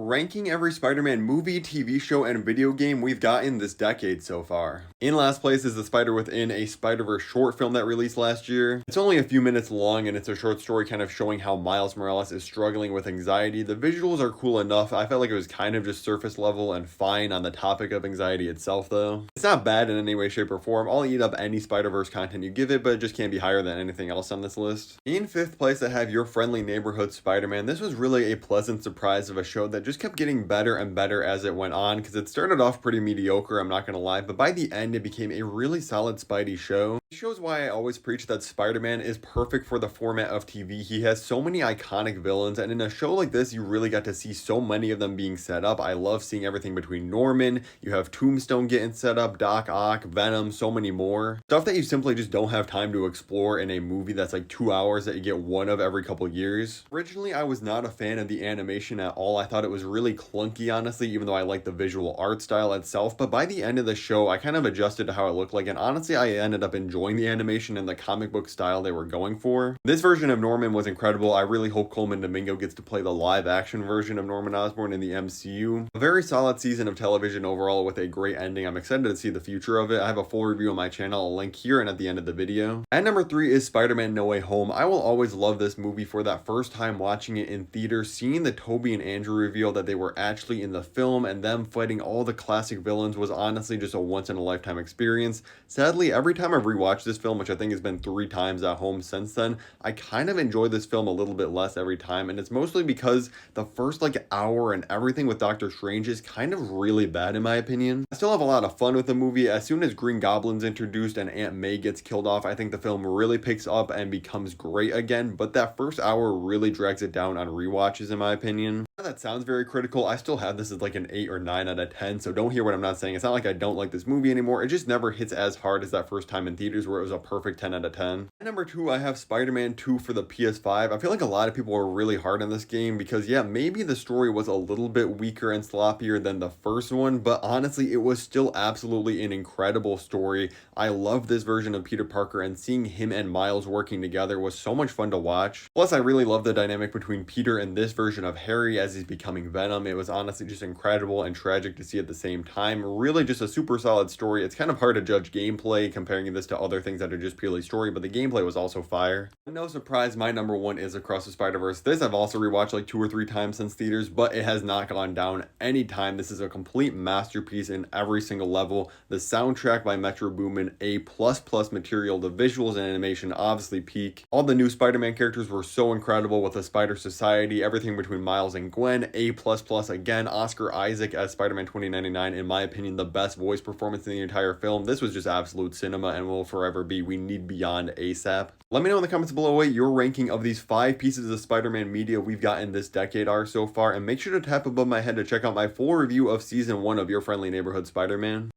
ranking every Spider-Man movie, TV show, and video game we've gotten this decade so far. In last place is The Spider-Within, a Spider-Verse short film that released last year. It's only a few minutes long and it's a short story kind of showing how Miles Morales is struggling with anxiety. The visuals are cool enough. I felt like it was kind of just surface level and fine on the topic of anxiety itself though. It's not bad in any way, shape, or form. I'll eat up any Spider-Verse content you give it, but it just can't be higher than anything else on this list. In fifth place, I have Your Friendly Neighborhood Spider-Man. This was really a pleasant surprise of a show that just kept getting better and better as it went on, because it started off pretty mediocre, I'm not gonna lie, but by the end it became a really solid Spidey show. It shows why I always preach that Spider-Man is perfect for the format of TV. He has so many iconic villains, and in a show like this you really got to see so many of them being set up. I love seeing everything between Norman, you have Tombstone getting set up, Doc Ock, Venom, so many more. Stuff that you simply just don't have time to explore in a movie that's like 2 hours that you get one of every couple years. Originally I was not a fan of the animation at all. I thought it was really clunky, honestly, even though I like the visual art style itself, but by the end of the show I kind of adjusted to how it looked like, and honestly I ended up enjoying the animation and the comic book style they were going for. This version of Norman was incredible. I really hope Coleman Domingo gets to play the live action version of Norman Osborn in the MCU. A very solid season of television overall with a great ending. I'm excited to see the future of it. I have a full review on my channel, a link here and at the end of the video. At number 3 is Spider-Man No Way Home. I will always love this movie for that first time watching it in theaters, seeing the Tobey and Andrew reveal that they were actually in the film and them fighting all the classic villains was honestly just a once in a lifetime experience. Sadly, every time I've rewatched this film, which I think has been 3 times at home since then, I kind of enjoy this film a little bit less every time, and it's mostly because the first like hour and everything with Doctor Strange is kind of really bad in my opinion. I still have a lot of fun with the movie. As soon as Green Goblin's introduced and Aunt May gets killed off, I think the film really picks up and becomes great again, but that first hour really drags it down on rewatches in my opinion. That sounds very critical. I still have this as like an 8 or 9 out of 10, so don't hear what I'm not saying. It's not like I don't like this movie anymore. It just never hits as hard as that first time in theaters where it was a perfect 10 out of 10. At number 2, I have Spider-Man 2 for the PS5. I feel like a lot of people were really hard on this game because yeah, maybe the story was a little bit weaker and sloppier than the first one, but honestly, it was still absolutely an incredible story. I love this version of Peter Parker, and seeing him and Miles working together was so much fun to watch. Plus, I really love the dynamic between Peter and this version of Harry as he's becoming Venom. It was honestly just incredible and tragic to see at the same time. Really just a super solid story. It's kind of hard to judge gameplay comparing this to other things that are just purely story, but the gameplay was also fire. No surprise, my number 1 is Across the Spider-Verse. This I've also rewatched like 2 or 3 times since theaters, but it has not gone down any time. This is a complete masterpiece in every single level. The soundtrack by Metro Boomin, A++ material. The visuals and animation obviously peak. All the new Spider-Man characters were so incredible with the Spider Society, everything between Miles and Gwen, A++ again. Oscar Isaac as Spider-Man 2099, in my opinion, the best voice performance in the entire film. This was just absolute cinema and will forever be. We need Beyond ASAP. Let me know in the comments below what your ranking of these 5 pieces of Spider-Man media we've gotten this decade are so far, and make sure to tap above my head to check out my full review of season 1 of Your Friendly Neighborhood Spider-Man.